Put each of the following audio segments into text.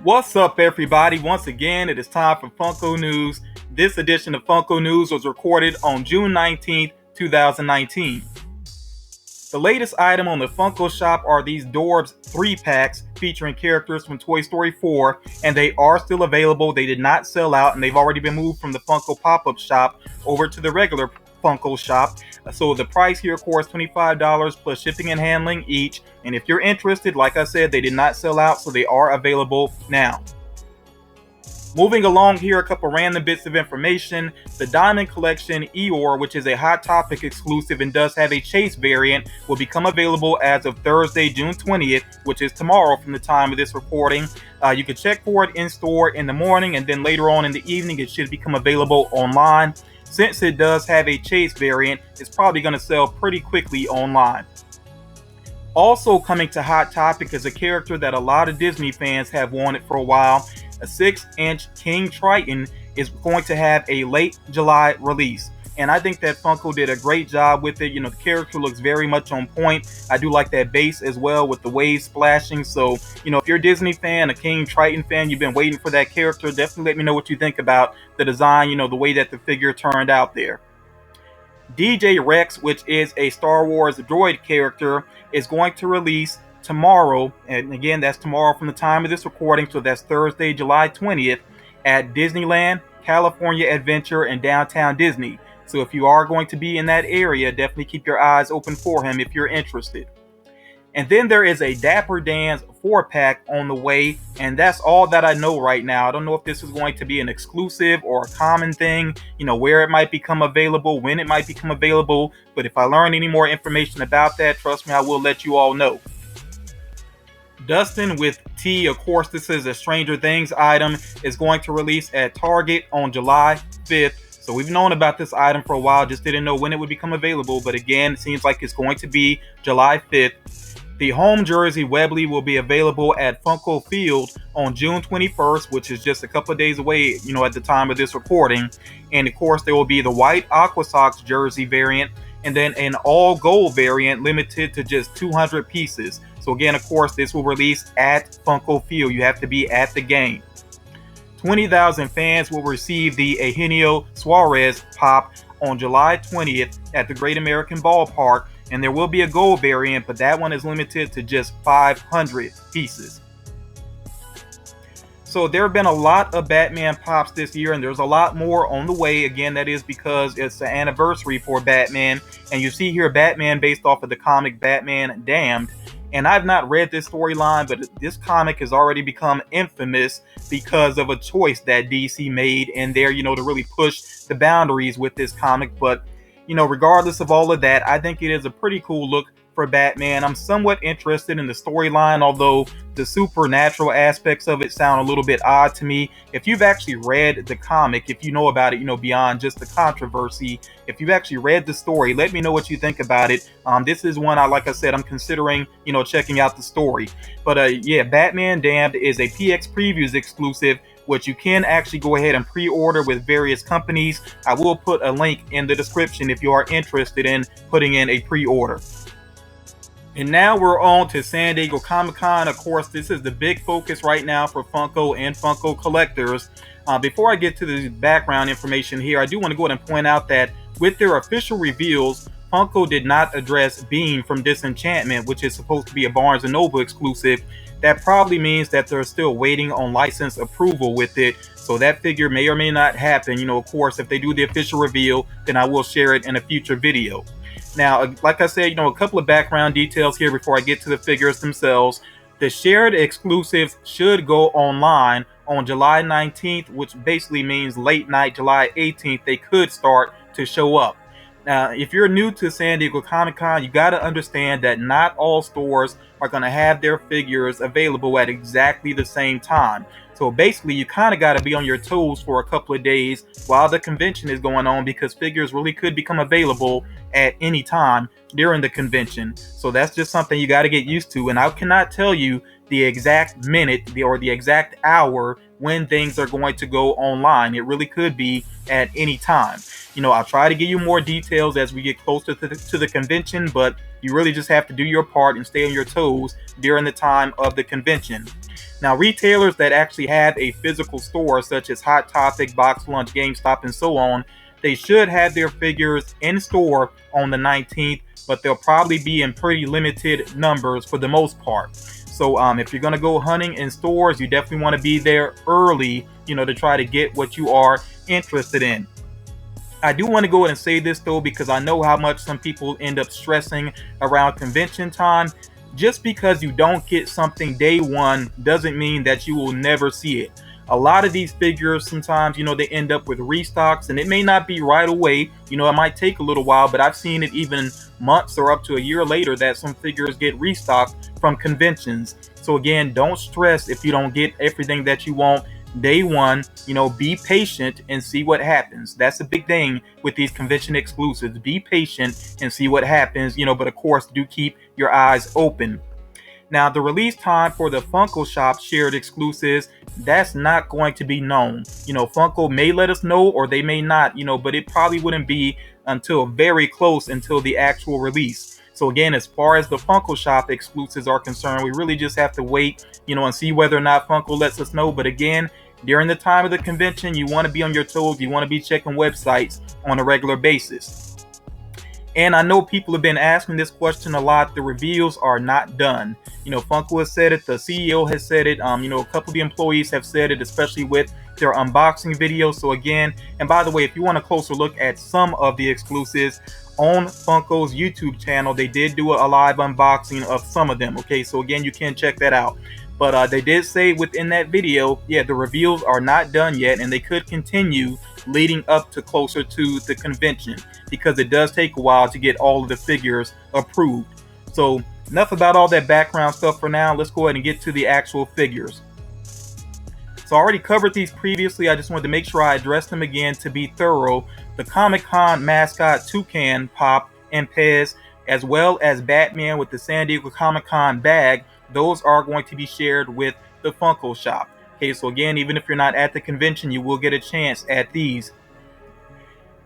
What's up, everybody? Once again, it is time for Funko News. This edition of Funko News was recorded on June 19th, 2019. The latest item on the Funko shop are these Dorbs 3-packs featuring characters from Toy Story 4, and they are still available. They did not sell out, and they've already been moved from the Funko pop-up shop over to the regular Funko shop. So the price here, of course, $25 plus shipping and handling each. And if you're interested, like I said, they did not sell out, so they are available now. Moving along here, a couple random bits of information. The Diamond Collection Eeyore, which is a Hot Topic exclusive and does have a chase variant, will become available as of Thursday, June 20th, which is tomorrow from the time of this recording. You can check for it in store in the morning, and then later on in the evening, it should become available online. Since it does have a chase variant, it's probably going to sell pretty quickly online. Also coming to Hot Topic is a character that a lot of Disney fans have wanted for a while. A 6-inch King Triton is going to have a late July release. And I think that Funko did a great job with it. You know, the character looks very much on point. I do like that base as well with the waves splashing. So, you know, if you're a Disney fan, a King Triton fan, you've been waiting for that character, definitely let me know what you think about the design, you know, the way that the figure turned out there. DJ Rex, which is a Star Wars droid character, is going to release tomorrow. And again, that's tomorrow from the time of this recording. So that's Thursday, July 20th at Disneyland, California Adventure, and Downtown Disney. So if you are going to be in that area, definitely keep your eyes open for him if you're interested. And then there is a Dapper Dan's 4-pack on the way, and that's all that I know right now. I don't know if this is going to be an exclusive or a common thing, you know, where it might become available, when it might become available. But if I learn any more information about that, trust me, I will let you all know. Dustin with T, of course, this is a Stranger Things item, is going to release at Target on July 5th. So we've known about this item for a while, just didn't know when it would become available. But again, it seems like it's going to be July 5th. The home jersey Webley will be available at Funko Field on June 21st, which is just a couple of days away, you know, at the time of this recording. And of course, there will be the white Aqua Sox jersey variant, and then an all gold variant limited to just 200 pieces. So again, of course, this will release at Funko Field. You have to be at the game. 20,000 fans will receive the Eugenio Suarez pop on July 20th at the Great American Ballpark, and there will be a gold variant, but that one is limited to just 500 pieces. So there have been a lot of Batman pops this year, and there's a lot more on the way. Again, that is because it's the anniversary for Batman, and you see here Batman based off of the comic Batman Damned. And I've not read this storyline, but this comic has already become infamous because of a choice that DC made in there, you know, to really push the boundaries with this comic. But, you know, regardless of all of that, I think it is a pretty cool look for Batman. I'm somewhat interested in the storyline, although the supernatural aspects of it sound a little bit odd to me. If you've actually read the comic, if you know about it, you know, beyond just the controversy, if you've actually read the story, let me know what you think about it. This is one like I said, I'm considering, you know, checking out the story. But yeah, Batman Damned is a PX Previews exclusive, which you can actually go ahead and pre-order with various companies. I will put a link in the description if you are interested in putting in a pre-order. And now we're on to San Diego Comic-Con. Of course, this is the big focus right now for Funko and Funko collectors. Before I get to the background information here, I do want to go ahead and point out that with their official reveals, Funko did not address Beam from Disenchantment, which is supposed to be a Barnes & Noble exclusive. That probably means that they're still waiting on license approval with it. So that figure may or may not happen. You know, of course, if they do the official reveal, then I will share it in a future video. Now, like I said, you know, a couple of background details here before I get to the figures themselves. The shared exclusives should go online on July 19th, which basically means late night, July 18th, they could start to show up. Now, if you're new to San Diego Comic-Con, you got to understand that not all stores are going to have their figures available at exactly the same time. So basically, you kind of got to be on your toes for a couple of days while the convention is going on, because figures really could become available at any time during the convention. So that's just something you got to get used to. And I cannot tell you the exact minute or the exact hour when things are going to go online. It really could be at any time. I'll try to give you more details as we get closer to the convention, but you really just have to do your part and stay on your toes during the time of the convention. Now, retailers that actually have a physical store, such as Hot Topic, Box Lunch, GameStop, and so on, they should have their figures in store on the 19th, but they'll probably be in pretty limited numbers for the most part. So if you're going to go hunting in stores, you definitely want to be there early, to try to get what you are interested in. I do want to go ahead and say this though, because I know how much some people end up stressing around convention time. Just because you don't get something day one doesn't mean that you will never see it. A lot of these figures sometimes, they end up with restocks, and it may not be right away. It might take a little while, but I've seen it even months or up to a year later that some figures get restocked from conventions. So again, don't stress if you don't get everything that you want day one. Be patient and see what happens. That's a big thing with these convention exclusives. Be patient and see what happens, but of course do keep your eyes open. Now, the release time for the Funko Shop shared exclusives, that's not going to be known. Funko may let us know or they may not, but it probably wouldn't be until very close until the actual release. So again, as far as the Funko Shop exclusives are concerned, we really just have to wait, and see whether or not Funko lets us know. But again, during the time of the convention, you want to be on your toes. You want to be checking websites on a regular basis. And I know people have been asking this question a lot. The reveals are not done. Funko has said it. The CEO has said it. A couple of the employees have said it, especially with their unboxing videos. So again, and by the way, if you want a closer look at some of the exclusives on Funko's YouTube channel, they did do a live unboxing of some of them. Okay, so again, you can check that out. But they did say within that video, the reveals are not done yet, and they could continue leading up to closer to the convention, because it does take a while to get all of the figures approved. So enough about all that background stuff for now. Let's go ahead and get to the actual figures. So I already covered these previously. I just wanted to make sure I addressed them again to be thorough. The Comic-Con mascot Toucan Pop and Pez, as well as Batman with the San Diego Comic-Con bag, those are going to be shared with the Funko Shop. Okay, so again, even if you're not at the convention, you will get a chance at these.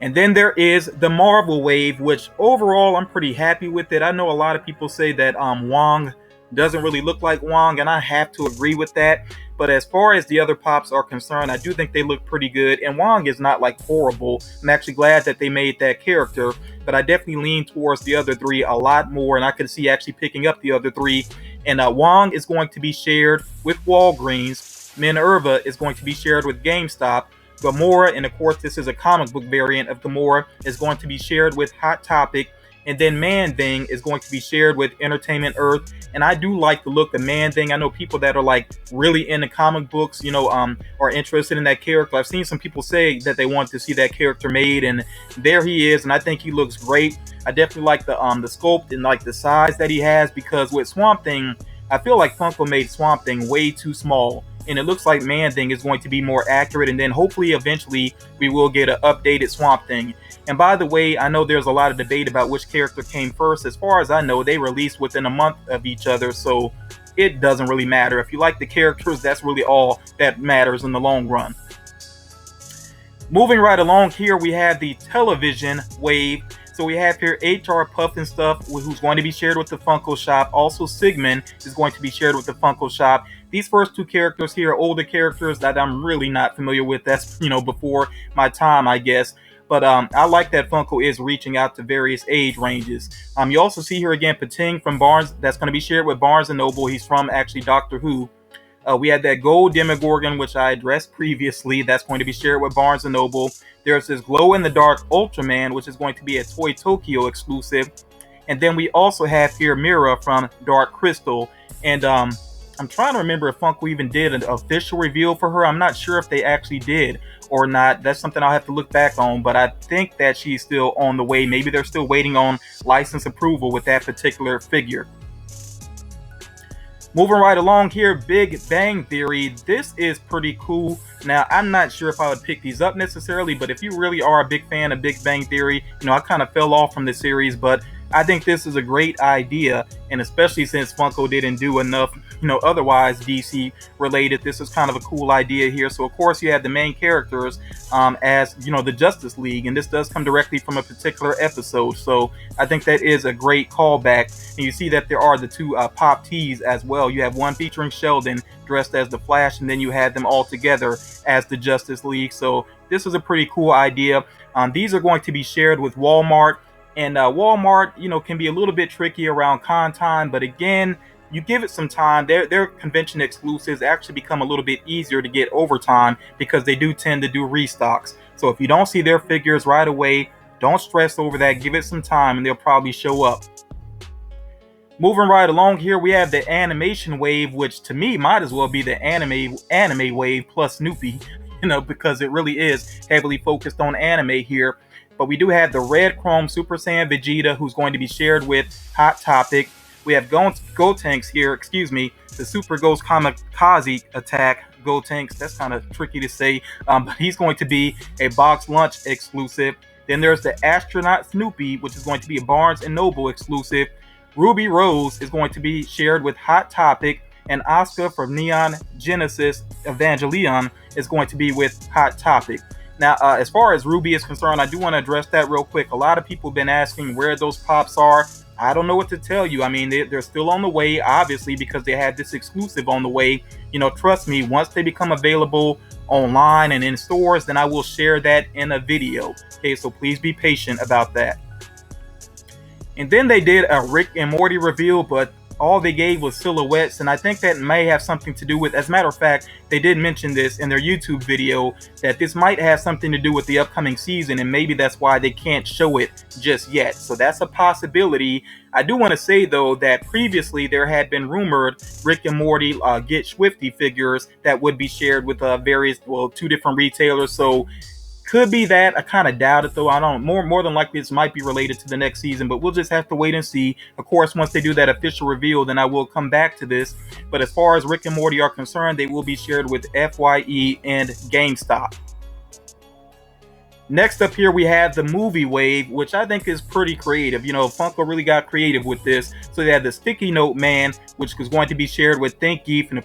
And then there is the Marvel Wave, which overall I'm pretty happy with it. I know a lot of people say that Wong doesn't really look like Wong, and I have to agree with that. But as far as the other pops are concerned, I do think they look pretty good. And Wong is not like horrible. I'm actually glad that they made that character, but I definitely lean towards the other three a lot more, and I can see actually picking up the other three. And Wong is going to be shared with Walgreens. Minerva is going to be shared with GameStop. Gamora, and of course this is a comic book variant of Gamora, is going to be shared with Hot Topic. And then Man-Thing is going to be shared with Entertainment Earth. And I do like the look of Man-Thing. I know people that are like really into comic books, are interested in that character. I've seen some people say that they want to see that character made, and there he is, and I think he looks great. I definitely like the sculpt and like the size that he has, because with Swamp Thing, I feel like Funko made Swamp Thing way too small. And it looks like Man-Thing is going to be more accurate, and then hopefully eventually we will get an updated Swamp Thing. And by the way, I know there's a lot of debate about which character came first. As far as I know, they released within a month of each other, so it doesn't really matter. If you like the characters, that's really all that matters in the long run. Moving right along here, we have the Television Wave. So we have here HR Puff and Stuff, who's going to be shared with the Funko Shop. Also, Sigmund is going to be shared with the Funko Shop. These first two characters here are older characters that I'm really not familiar with. That's, before my time, I guess. But I like that Funko is reaching out to various age ranges. You also see here again Pating from Barnes. That's going to be shared with Barnes & Noble. He's from actually Doctor Who. We had that Gold Demogorgon, which I addressed previously. That's going to be shared with Barnes & Noble. There's this Glow-in-the-Dark Ultraman, which is going to be a Toy Tokyo exclusive. And then we also have here Mira from Dark Crystal. And I'm trying to remember if Funko even did an official reveal for her. I'm not sure if they actually did or not. That's something I'll have to look back on. But I think that she's still on the way. Maybe they're still waiting on license approval with that particular figure. Moving right along here, Big Bang Theory. This is pretty cool. Now, I'm not sure if I would pick these up necessarily, but if you really are a big fan of Big Bang Theory, I kind of fell off from the series, but I think this is a great idea, and especially since Funko didn't do enough otherwise DC related, this is kind of a cool idea here. So of course you have the main characters as the Justice League, and this does come directly from a particular episode. So I think that is a great callback. And you see that there are the two pop tees as well. You have one featuring Sheldon dressed as the Flash, and then you had them all together as the Justice League. So this is a pretty cool idea. These are going to be shared with Walmart, and Walmart, can be a little bit tricky around con time, but again, you give it some time. Their convention exclusives actually become a little bit easier to get over time because they do tend to do restocks. So if you don't see their figures right away, don't stress over that. Give it some time and they'll probably show up. Moving right along here, we have the animation wave, which to me might as well be the anime wave plus Snoopy, because it really is heavily focused on anime here. But we do have the Red Chrome Super Saiyan Vegeta, who's going to be shared with Hot Topic. We have Gotenks here, the Super Ghost Kamikaze Attack Gotenks. That's kind of tricky to say, but he's going to be a box lunch exclusive. Then there's the Astronaut Snoopy, which is going to be a Barnes & Noble exclusive. Ruby Rose is going to be shared with Hot Topic, and Asuka from Neon Genesis Evangelion is going to be with Hot Topic. Now, as far as Ruby is concerned, I do want to address that real quick. A lot of people have been asking where those pops are. I don't know what to tell you. I mean, they're still on the way, obviously, because they had this exclusive on the way. Trust me, once they become available online and in stores, then I will share that in a video. Okay, so please be patient about that. And then they did a Rick and Morty reveal, but all they gave was silhouettes, and I think that may have something to do with, as a matter of fact, they did mention this in their YouTube video, that this might have something to do with the upcoming season, and maybe that's why they can't show it just yet. So that's a possibility. I do want to say, though, that previously there had been rumored Rick and Morty Get Swifty figures that would be shared with two different retailers, so could be that. I kind of doubt it, though. I don't. More than likely, this might be related to the next season, but we'll just have to wait and see. Of course, once they do that official reveal, then I will come back to this. But as far as Rick and Morty are concerned, they will be shared with FYE and GameStop. Next up here, we have the movie wave, which I think is pretty creative. Funko really got creative with this. So they had the Sticky Note Man, which was going to be shared with Think Geek, and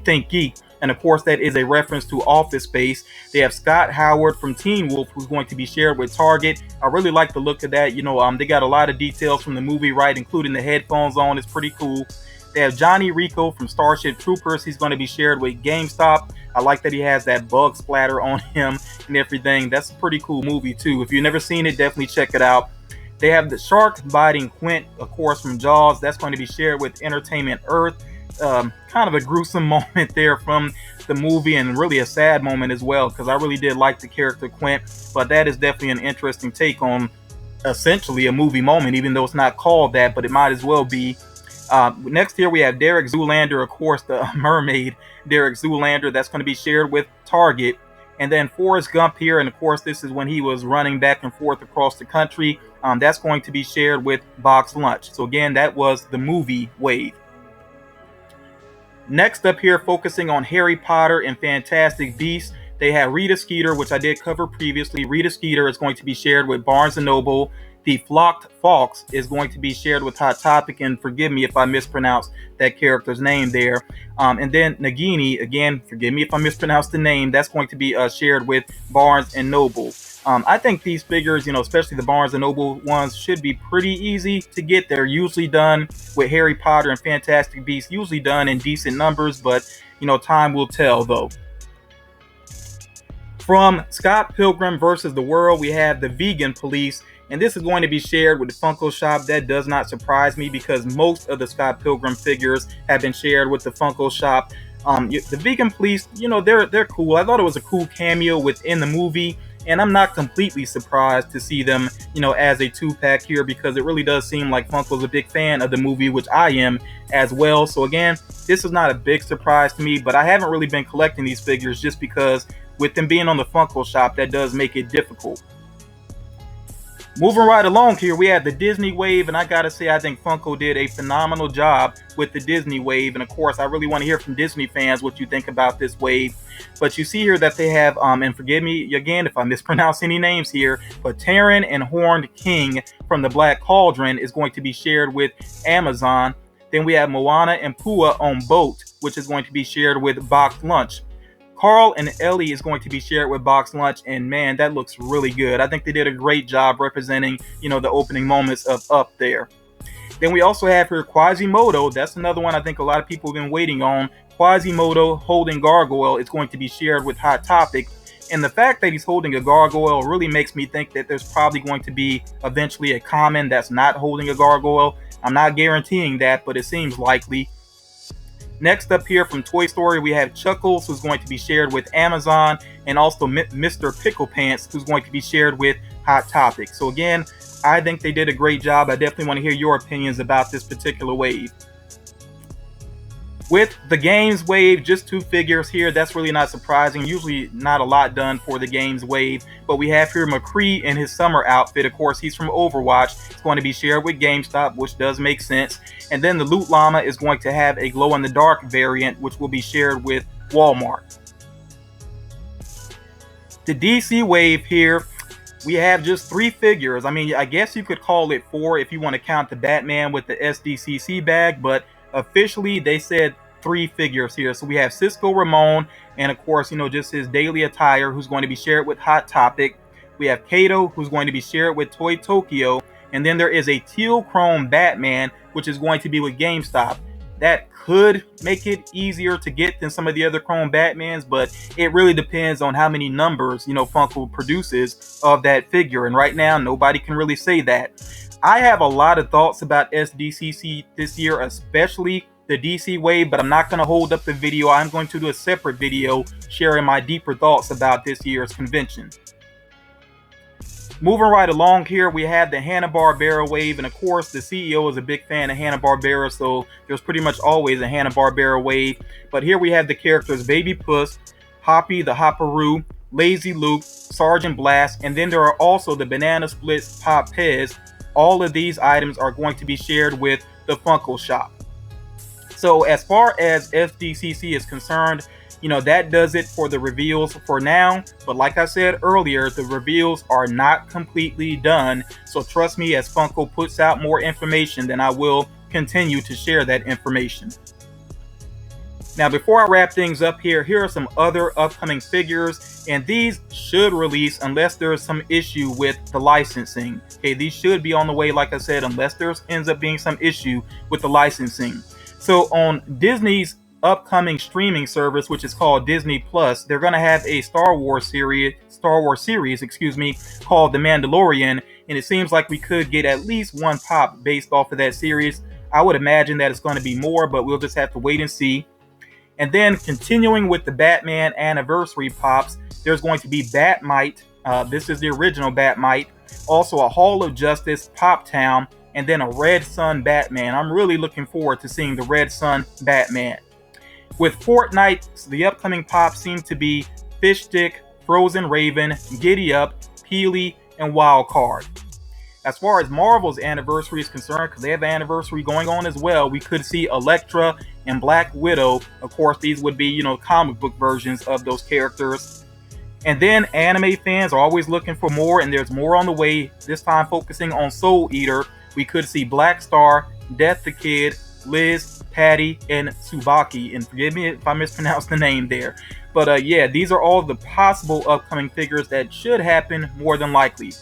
Think Geek. And of course, that is a reference to Office Space. They have Scott Howard from Teen Wolf, who's going to be shared with Target. I really like the look of that. They got a lot of details from the movie, right, including the headphones on. It's pretty cool. They have Johnny Rico from Starship Troopers. He's going to be shared with GameStop. I like that he has that bug splatter on him and everything. That's a pretty cool movie, too. If you've never seen it, definitely check it out. They have the Shark Biting Quint, of course, from Jaws. That's going to be shared with Entertainment Earth. Kind of a gruesome moment there from the movie, and really a sad moment as well, because I really did like the character Quint, but that is definitely an interesting take on essentially a movie moment, even though it's not called that, but it might as well be. Next here we have Derek Zoolander, of course, the mermaid Derek Zoolander. That's going to be shared with Target. And then Forrest Gump here, and of course this is when he was running back and forth across the country. That's going to be shared with Box Lunch. So again, that was the movie wave. Next up here, focusing on Harry Potter and Fantastic Beasts, they have Rita Skeeter, which I did cover previously. Rita Skeeter is going to be shared with Barnes & Noble. The Flocked Fox is going to be shared with Hot Topic, and forgive me if I mispronounce that character's name there. And then Nagini, again, forgive me if I mispronounce the name, that's going to be shared with Barnes & Noble. I think these figures, especially the Barnes & Noble ones, should be pretty easy to get. They're usually done with Harry Potter and Fantastic Beasts, usually done in decent numbers, but, time will tell, though. From Scott Pilgrim versus the World, we have the Vegan Police, and this is going to be shared with the Funko Shop. That does not surprise me because most of the Scott Pilgrim figures have been shared with the Funko Shop. The Vegan Police, they're cool. I thought it was a cool cameo within the movie, and I'm not completely surprised to see them, as a 2-pack here, because it really does seem like Funko's a big fan of the movie, which I am as well. So again, this is not a big surprise to me, but I haven't really been collecting these figures just because with them being on the Funko Shop, that does make it difficult. Moving right along here, we have the Disney Wave, and I gotta say, I think Funko did a phenomenal job with the Disney Wave, and of course, I really want to hear from Disney fans what you think about this wave. But you see here that they have, and forgive me again if I mispronounce any names here, but Terran and Horned King from the Black Cauldron is going to be shared with Amazon. Then we have Moana and Pua on Boat, which is going to be shared with Box Lunch. Carl and Ellie is going to be shared with Box Lunch, and man, that looks really good. I think they did a great job representing, the opening moments of Up there. Then we also have here Quasimodo. That's another one I think a lot of people have been waiting on. Quasimodo holding Gargoyle is going to be shared with Hot Topic. And the fact that he's holding a gargoyle really makes me think that there's probably going to be eventually a common that's not holding a gargoyle. I'm not guaranteeing that, but it seems likely. Next up here from Toy Story, we have Chuckles, who's going to be shared with Amazon, and also Mr. Pickle Pants, who's going to be shared with Hot Topic. So again, I think they did a great job. I definitely want to hear your opinions about this particular wave. With the Games Wave, just 2 figures here. That's really not surprising. Usually not a lot done for the Games Wave. But we have here McCree in his summer outfit. Of course, he's from Overwatch. It's going to be shared with GameStop, which does make sense. And then the Loot Llama is going to have a glow-in-the-dark variant, which will be shared with Walmart. The DC Wave here, we have just 3 figures. I mean, I guess you could call it 4 if you want to count the Batman with the SDCC bag, but officially they said 3 figures here. So we have Cisco Ramon, and of course, just his daily attire, who's going to be shared with Hot Topic. We have Kato, who's going to be shared with Toy Tokyo, and then there is a teal chrome Batman, which is going to be with GameStop. That could make it easier to get than some of the other chrome Batmans, but it really depends on how many numbers Funko produces of that figure, and right now nobody can really say that. I have a lot of thoughts about SDCC this year, especially the DC Wave, but I'm not going to hold up the video. I'm going to do a separate video sharing my deeper thoughts about this year's convention. Moving right along here, we have the HannaBarbara Wave, and of course the CEO is a big fan of Hanna-Barbera, so there's pretty much always a HannaBarbera Wave. But here we have the characters Baby Puss, Hoppy the Hopperoo, Lazy Luke, Sergeant Blast, and then there are also the Banana Splits Pop Pez. All of these items are going to be shared with the Funko Shop. So as far as FTCC is concerned, that does it for the reveals for now. But like I said earlier, the reveals are not completely done. So trust me, as Funko puts out more information, then I will continue to share that information. Now, before I wrap things up here are some other upcoming figures, and these should release unless there is some issue with the licensing. Okay, these should be on the way, like I said, unless there ends up being some issue with the licensing. So on Disney's upcoming streaming service, which is called Disney Plus, they're going to have a Star Wars series, called The Mandalorian, and it seems like we could get at least 1 pop based off of that series. I would imagine that it's going to be more, but we'll just have to wait and see. And then continuing with the Batman anniversary pops, there's going to be Batmite. This is the original Batmite. Also a Hall of Justice Pop Town, and then a Red Sun Batman. I'm really looking forward to seeing the Red Sun Batman. With Fortnite, the upcoming pops seem to be Fish Stick, Frozen Raven, Giddy Up, Peely, and Wild Card. As far as Marvel's anniversary is concerned, because they have an anniversary going on as well, we could see Elektra and Black Widow. Of course, these would be, comic book versions of those characters. And then anime fans are always looking for more, and there's more on the way, this time focusing on Soul Eater. We could see Black Star, Death the Kid, Liz, Patty, and Tsubaki. And forgive me if I mispronounced the name there. But yeah, these are all the possible upcoming figures that should happen more than likely.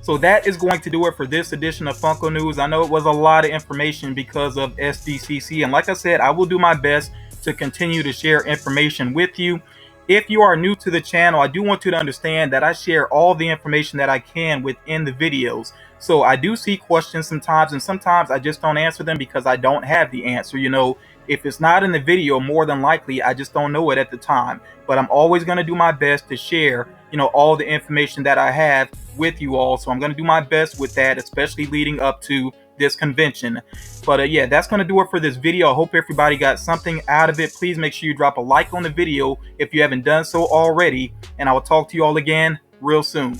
So that is going to do it for this edition of Funko News. I know it was a lot of information because of SDCC. And like I said, I will do my best to continue to share information with you. If you are new to the channel, I do want you to understand that I share all the information that I can within the videos. So I do see questions sometimes, and sometimes I just don't answer them because I don't have the answer. If it's not in the video, more than likely, I just don't know it at the time. But I'm always going to do my best to share, all the information that I have with you all. So I'm going to do my best with that, especially leading up to this convention. But yeah, that's going to do it for this video. I hope everybody got something out of it. Please make sure you drop a like on the video if you haven't done so already. And I will talk to you all again real soon.